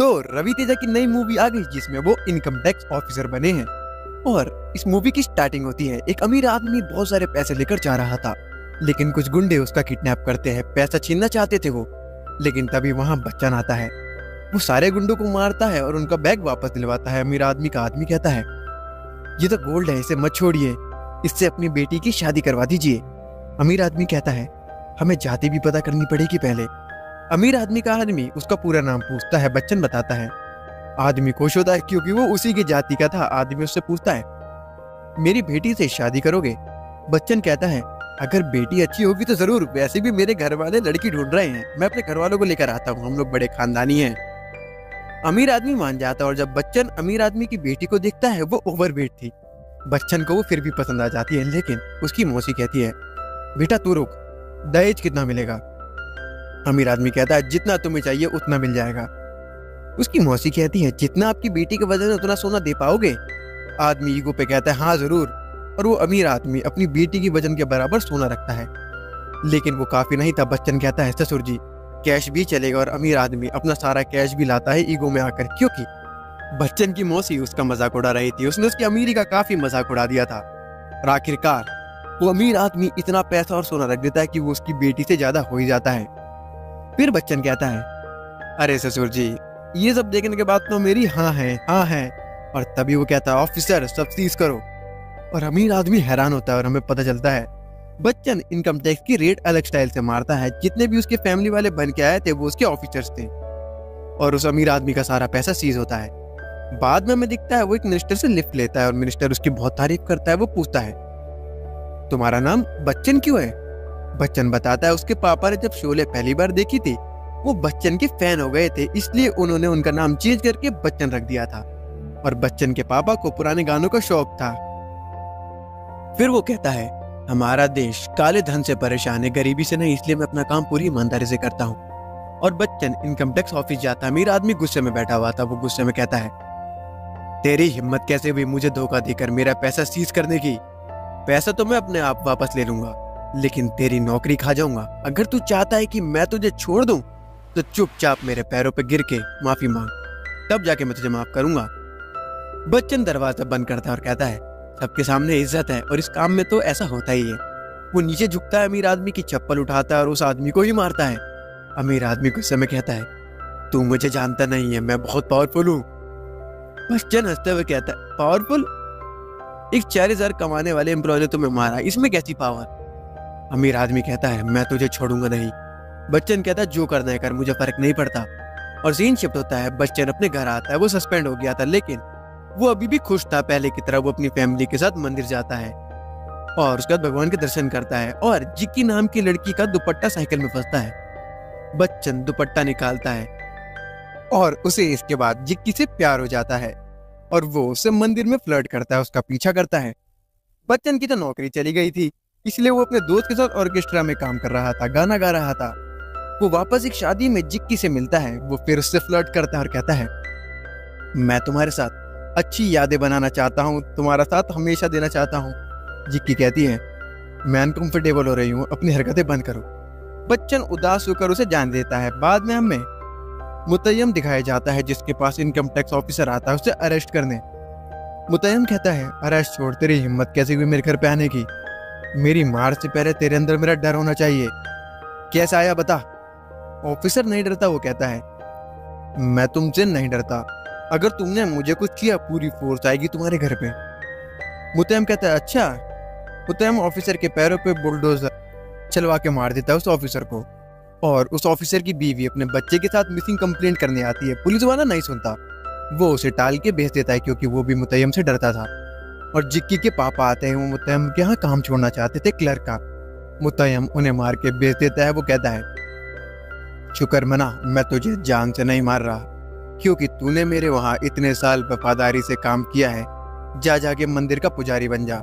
तो रवि तेजा की नई मूवी आ गई जिसमें वो इनकम टैक्स ऑफिसर बने हैं। और इस मूवी की स्टार्टिंग होती है, एक अमीर आदमी बहुत सारे पैसे लेकर जा रहा था, लेकिन कुछ गुंडे उसका किडनैप करते हैं। पैसा छीनना चाहते थे वो, लेकिन तभी वहां बच्चन आता है। वो सारे गुंडों को मारता है और उनका बैग वापस दिलवाता है। अमीर आदमी का आदमी कहता है, ये तो गोल्ड है, इसे मत छोड़िए, इससे अपनी बेटी की शादी करवा दीजिए। अमीर आदमी कहता है, हमें जाति भी पता करनी पड़ेगी पहले। अमीर आदमी का आदमी उसका पूरा नाम पूछता है, बच्चन बताता है। आदमी खुश होता है क्योंकि वो उसी की जाति का था। आदमी उससे पूछता है, मेरी बेटी से शादी करोगे? बच्चन कहता है, अगर बेटी अच्छी होगी तो जरूर, वैसे भी मेरे घर वाले लड़की ढूंढ रहे हैं, मैं अपने घर वालों को लेकर आता हूँ, हम लोग बड़े खानदानी हैं। अमीर आदमी मान जाता है और जब बच्चन अमीर आदमी की बेटी को देखता है, वो ओवरवेट थी। बच्चन को वो फिर भी पसंद आ जाती है, लेकिन उसकी मौसी कहती है, बेटा तू रुक, दहेज कितना मिलेगा? अमीर आदमी कहता है, जितना तुम्हें चाहिए उतना मिल जाएगा। उसकी मौसी कहती है, जितना आपकी बेटी का वजन है उतना सोना दे पाओगे? आदमी ईगो पे कहता है, हाँ जरूर। और वो अमीर आदमी अपनी बेटी की वजन के बराबर सोना रखता है, लेकिन वो काफी नहीं था। बच्चन कहता है, ससुर जी कैश भी चलेगा। और अमीर आदमी अपना सारा कैश भी लाता है ईगो में आकर, क्योंकि बच्चन की मौसी उसका मजाक उड़ा रही थी। उसने उसकी अमीरी का काफी मजाक उड़ा दिया था। और आखिरकार वो अमीर आदमी इतना पैसा और सोना रख देता है कि वो उसकी बेटी से ज्यादा हो ही जाता है। फिर बच्चन कहता है, अरे ससुर जी, ये सब देखने के बाद तो मेरी हाँ है। और तभी वो कहता है, ऑफिसर सब सीज करो। और अमीर आदमी हैरान होता है और हमें पता चलता है बच्चन इनकम टैक्स की रेट अलग स्टाइल से मारता है। जितने भी उसके फैमिली वाले बन के आए थे वो उसके ऑफिसर्स थे, और उस अमीर आदमी का सारा पैसा सीज होता है। बाद में हमें दिखता है वो एक मिनिस्टर से लिफ्ट लेता है और मिनिस्टर उसकी बहुत तारीफ करता है। वो पूछता है, तुम्हारा नाम बच्चन क्यों है? बच्चन बताता है, उसके पापा ने जब शोले पहली बार देखी थी वो बच्चन के फैन हो गए थे, इसलिए उन्होंने उनका नाम चेंज करके बच्चन रख दिया था। और बच्चन के पापा को पुराने गानों का शौक था। फिर वो कहता है, हमारा देश काले धन से परेशान है, गरीबी से नहीं, इसलिए मैं अपना काम पूरी ईमानदारी से करता हूँ। और बच्चन इनकम टैक्स ऑफिस जाता है। अमीर आदमी गुस्से में बैठा हुआ था। वो गुस्से में कहता है, तेरी हिम्मत कैसे हुई मुझे धोखा देकर मेरा पैसा सीज करने की? पैसा तो मैं अपने आप वापस ले लूंगा, लेकिन तेरी नौकरी खा जाऊंगा। अगर तू चाहता है कि मैं तुझे छोड़ दूं तो चुपचाप मेरे पैरों पे गिर के माफी मांग, तब जाके मैं तुझे माफ करूंगा। बच्चन दरवाजा बंद करता है और कहता है, सबके सामने इज्जत है और इस काम में तो ऐसा होता ही है। वो नीचे झुकता है, अमीर आदमी की चप्पल उठाता है और उस आदमी को ही मारता है। अमीर आदमी गुस्से में कहता है, तू मुझे जानता नहीं है, मैं बहुत पावरफुल हूँ। बच्चन हंसते हुए कहता है, पावरफुल? एक 4000 कमाने वाले एम्प्लॉय ने तुम्हें मारा, इसमें कैसी पावर? अमीर आदमी कहता है, मैं तुझे छोड़ूंगा नहीं। बच्चन कहता है, जो करना है कर, मुझे फर्क नहीं पड़ता। और सीन शिफ्ट होता है, बच्चन अपने घर आता है। वो सस्पेंड हो गया था, लेकिन वो अभी भी खुश था पहले की तरह। वो अपनी फैमिली के साथ मंदिर जाता है और उसके बाद भगवान के दर्शन करता है। और जिक्की नाम की लड़की का दुपट्टा साइकिल में फंसता है। बच्चन दुपट्टा निकालता है और उसे इसके बाद जिक्की से प्यार हो जाता है और वो उससे मंदिर में फ्लर्ट करता है, उसका पीछा करता है। बच्चन की तो नौकरी चली गई थी, इसलिए वो अपने दोस्त के साथ ऑर्केस्ट्रा में काम कर रहा था, गाना गा रहा था। वो वापस एक शादी में जिक्की से मिलता है। वो फिर उससे फ्लर्ट करता है और कहता है, मैं तुम्हारे साथ अच्छी यादें बनाना चाहता हूँ, तुम्हारा साथ हमेशा देना चाहता हूँ। जिक्की कहती है, मैं अनकंफर्टेबल हो रही हूँ, अपनी हरकतें बंद करो। बच्चन उदास होकर उसे जान देता है। बाद में हमें मुतय्यम दिखाया जाता है, जिसके पास इनकम टैक्स ऑफिसर आता है उसे अरेस्ट करने। मुतय्यम कहता है, अरेस्ट छोड़, तेरी हिम्मत कैसे हुई मेरे घर पे आने की? मेरी मार से पहले तेरे अंदर मेरा डर होना चाहिए, कैसा आया बता? ऑफिसर नहीं डरता। वो कहता है, मैं तुमसे नहीं डरता, अगर तुमने मुझे कुछ किया पूरी फोर्स आएगी तुम्हारे घर पे। मुतय्यम कहता है, अच्छा। मुतय्यम ऑफिसर के पैरों पे बुलडोजर चलवा के मार देता है उस ऑफिसर को। और उस ऑफिसर की बीवी अपने बच्चे के साथ मिसिंग कंप्लेंट करने आती है। पुलिस वाला नहीं सुनता, वो उसे टाल के भेज देता है क्योंकि वो भी मुतय्यम से डरता था। और जिक्की के पापा आते हैं, वो मुतय्यम के यहाँ काम छोड़ना चाहते थे, क्लर्क का। मुतय्यम उन्हें मार के भेज देता है। वो कहता है, शुक्र मना, मैं तुझे जान से नहीं मार रहा, क्योंकि तूने मेरे वहां इतने साल वफादारी से काम किया है। जा जाके मंदिर का पुजारी बन जा।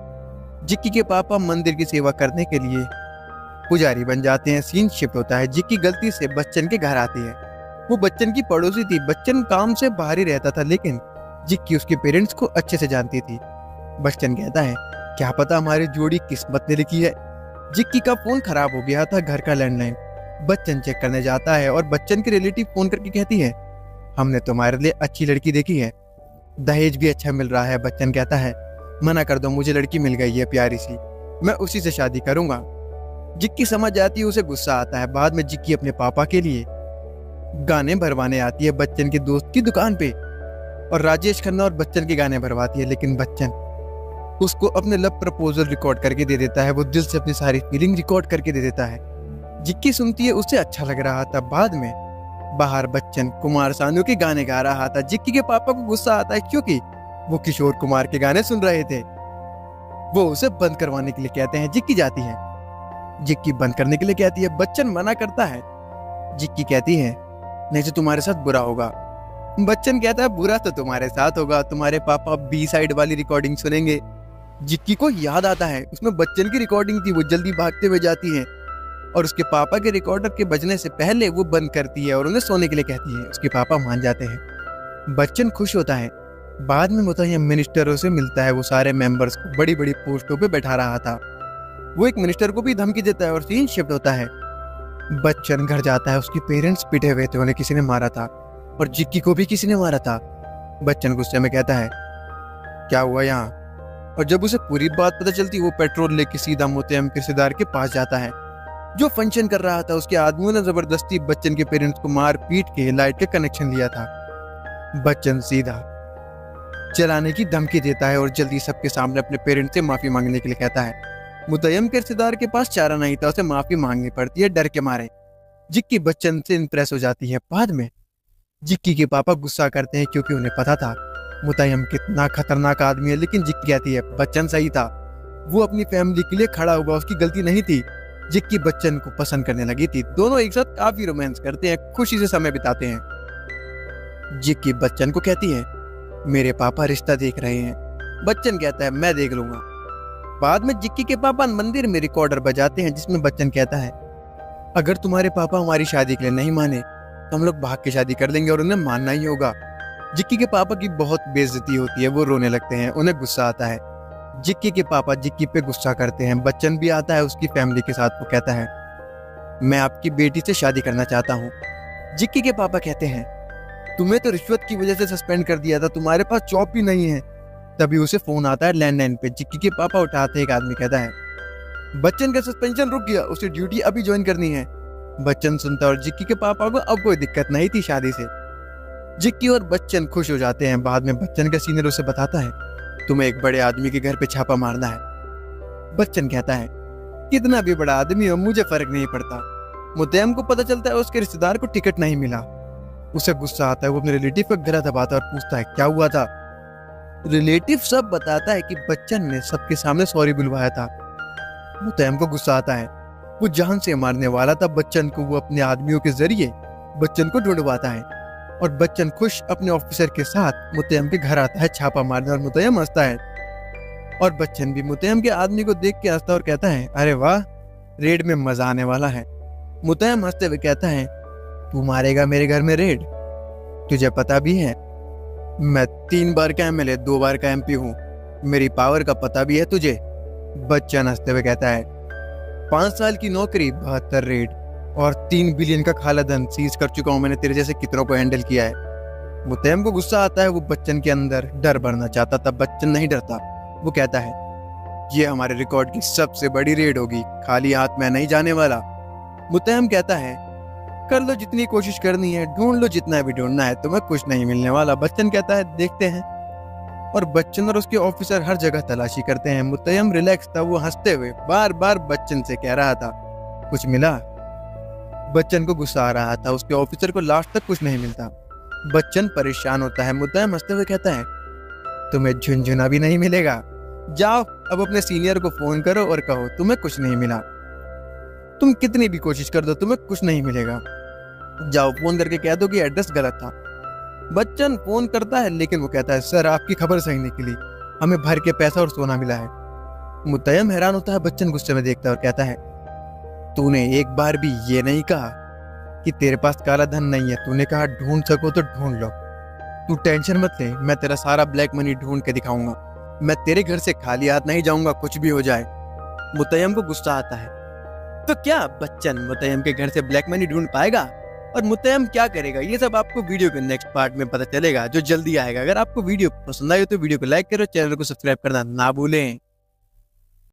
जिक्की के पापा मंदिर की सेवा करने के लिए पुजारी बन जाते हैं। सीन शिफ्ट होता है, जिक्की गलती से बच्चन के घर आती है। वो बच्चन की पड़ोसी थी। बच्चन काम से बाहर ही रहता था, लेकिन जिक्की उसके पेरेंट्स को अच्छे से जानती थी। बच्चन कहता है, क्या पता हमारी जोड़ी किस्मत ने लिखी है। जिक्की का फोन खराब हो गया था, घर का लैंडलाइन। बच्चन चेक करने जाता है और बच्चन के रिलेटिव फोन करके कहती है, हमने तुम्हारे लिए अच्छी लड़की देखी है, दहेज भी अच्छा मिल रहा है। बच्चन कहता है मना कर दो, मुझे लड़की मिल गई है प्यारी सी, मैं उसी से शादी करूंगा। जिक्की समझ जाती है, उसे गुस्सा आता है। बाद में जिक्की अपने पापा के लिए गाने भरवाने आती है बच्चन के दोस्त की दुकान पे, और राजेश खन्ना और बच्चन के गाने भरवाती है। लेकिन बच्चन उसको अपने लव प्रपोजल रिकॉर्ड करके दे देता है, वो दिल से अपनी सारी फीलिंग रिकॉर्ड करके दे देता है। जिक्की सुनती है, उसे अच्छा लग रहा था। बाद में बाहर बच्चन कुमार सानू के गाने गा रहा था। जिक्की के पापा को गुस्सा आता है क्योंकि वो किशोर कुमार के गाने सुन रहे थे। वो उसे बंद करवाने के लिए कहते हैं। जिक्की जाती है, जिक्की बंद करने के लिए कहती है। बच्चन मना करता है। जिक्की कहती है नहीं तो तुम्हारे साथ बुरा होगा। बच्चन कहता है बुरा तो तुम्हारे साथ होगा, तुम्हारे पापा बी साइड वाली रिकॉर्डिंग सुनेंगे। जिक्की को याद आता है उसमें बच्चन की रिकॉर्डिंग थी। वो जल्दी भागते हुए जाती है और उसके पापा के रिकॉर्डर के बजने से पहले वो बंद करती है और उन्हें सोने के लिए कहती है। उसके पापा मान जाते हैं। बच्चन खुश होता है। बाद में मुतय्यम मिनिस्टरों से मिलता है। वो सारे मेंबर्स को बड़ी बड़ी पोस्टों पे बैठा रहा था। वो एक मिनिस्टर को भी धमकी देता है और सीन शिफ्ट होता है। बच्चन घर जाता है। उसके पेरेंट्स पिटे हुए थे, उन्हें किसी ने मारा था और जिक्की को भी किसी ने मारा था। बच्चन गुस्से में कहता है क्या हुआ यहाँ, और जब उसे पूरी बात पता चलती वो पेट्रोल लेके सीधा मुतय्यम के रिश्तेदार के पास जाता है जो फंक्शन कर रहा था। उसके आदमियों ने जबरदस्ती बच्चन के पेरेंट्स को मार पीट के लाइट का कनेक्शन लिया था। बच्चन सीधा चलाने की धमकी देता है और जल्दी सबके सामने अपने पेरेंट्स से माफी मांगने के लिए कहता है। मुतय्यम के रिश्तेदार के पास चारा नहीं था, उसे माफी मांगनी पड़ती है डर के मारे। जिक्की बच्चन से इंप्रेस हो जाती है। बाद में जिक्की के पापा गुस्सा करते हैं क्योंकि उन्हें पता था मुतय्यम कितना खतरनाक आदमी है। लेकिन जिक्की कहती है बच्चन सही था, वो अपनी फैमिली के लिए खड़ा हुआ, उसकी गलती नहीं थी। जिक्की बच्चन को पसंद करने लगी थी। दोनों एक साथ काफी रोमांस करते हैं, खुशी से समय बिताते हैं। जिक्की बच्चन को कहती है मेरे पापा रिश्ता देख रहे हैं। बच्चन कहता है मैं देख लूंगा। बाद में जिक्की के पापा मंदिर में रिकॉर्डर बजाते हैं जिसमें बच्चन कहता है अगर तुम्हारे पापा हमारी शादी के लिए नहीं माने तो हम लोग भाग के शादी कर लेंगे और उन्हें मानना ही होगा। जिक्की के पापा की बहुत बेइज्जती होती है, वो रोने लगते हैं, उन्हें गुस्सा आता है। जिक्की के पापा जिक्की पे गुस्सा करते हैं। बच्चन भी आता है उसकी फैमिली के साथ। वो कहता है मैं आपकी बेटी से शादी करना चाहता हूँ। जिक्की के पापा कहते हैं तुम्हें तो रिश्वत की वजह से सस्पेंड कर दिया था, तुम्हारे पास जॉब भी नहीं है। तभी उसे फोन आता है लैंडलाइन पे। जिक्की के पापा उठाते, एक आदमी कहता है बच्चन का सस्पेंशन रुक गया, उसे ड्यूटी अभी ज्वाइन करनी है। बच्चन सुनता और जिक्की के पापा को अब कोई दिक्कत नहीं थी शादी से। जिक्की और बच्चन खुश हो जाते हैं। बाद में बच्चन का सीनियर उसे बताता है तुम्हें एक बड़े आदमी के घर पे छापा मारना है। बच्चन कहता है कितना भी बड़ा आदमी हो मुझे फर्क नहीं पड़ता। मुतय्यम को पता चलता है उसके रिश्तेदार को टिकट नहीं मिला। उसे गुस्सा आता है। वो अपने रिलेटिव का गला दबाता है और पूछता है क्या हुआ था। रिलेटिव सब बताता है कि बच्चन ने सबके सामने सॉरी बुलवाया था। मुतय्यम को गुस्सा आता है, वो जान से मारने वाला था बच्चन को। वो अपने आदमियों के जरिए बच्चन को ढूंढवाता है और बच्चन खुश अपने ऑफिसर के साथ मुतय्यम के घर आता है छापा मारने। और मुतय्यम हंसता है और बच्चन भी मुतय्यम के आदमी को देख के हंसता और कहता है अरे वाह, रेड में मजा आने वाला है। मुतय्यम हंसते हुए कहता है तू मारेगा मेरे घर में रेड? तुझे पता भी है मैं 3 बार का एमएलए 2 बार का एमपी हूँ, मेरी पावर का पता भी है तुझे? बच्चन हंसते हुए कहता है 5 साल की नौकरी, 72 रेड और 3 बिलियन का खाला धन सीज कर चुका हूँ मैंने, तेरे जैसे कितनों को हैंडल किया है। मुतय्यम को गुस्सा आता है। वो बच्चन के अंदर डर भरना चाहता था, बच्चन नहीं डरता। वो कहता है ये हमारे रिकॉर्ड की सबसे बड़ी रेड होगी, खाली हाथ मैं नहीं जाने वाला। मुतय्यम कहता है कर लो जितनी कोशिश करनी है, ढूंढ लो जितना भी ढूंढना है, तुम्हें कुछ नहीं मिलने वाला। बच्चन कहता है देखते हैं। और बच्चन और उसके ऑफिसर हर जगह तलाशी करते हैं। मुतय्यम रिलैक्स था, वो हंसते हुए बार बार बच्चन से कह रहा था कुछ मिला? बच्चन को गुस्सा आ रहा था, उसके ऑफिसर को लास्ट तक कुछ नहीं मिलता। बच्चन परेशान होता है। मुतय्यम हंसते हुए कहता है तुम्हें झुनझुना भी नहीं मिलेगा, जाओ अब अपने सीनियर को फोन करो और कहो तुम्हें कुछ नहीं मिला। तुम कितनी भी कोशिश कर दो तुम्हें कुछ नहीं मिलेगा, जाओ फोन करके कह दो कि एड्रेस गलत था। बच्चन फोन करता है लेकिन वो कहता है सर आपकी खबर सही निकली, हमें भर के पैसा और सोना मिला है। मुतय्यम हैरान होता है। बच्चन गुस्से में देखता है और कहता है तूने एक बार भी ये नहीं कहा कि तेरे पास काला धन नहीं है, तूने कहा ढूंढ सको तो ढूंढ लो। तू टेंशन मत ले, मैं तेरा सारा ब्लैक मनी ढूंढ के दिखाऊंगा, मैं तेरे घर से खाली हाथ नहीं जाऊंगा कुछ भी हो जाए। मुतय्यम को गुस्सा आता है। तो क्या बच्चन मुतय्यम के घर से ब्लैक मनी ढूंढ पाएगा? और मुत्तहम क्या करेगा, ये सब आपको वीडियो के नेक्स्ट पार्ट में पता चलेगा जो जल्दी आएगा। अगर आपको वीडियो पसंद आई हो तो वीडियो को लाइक करो, चैनल को सब्सक्राइब करना ना भूलें।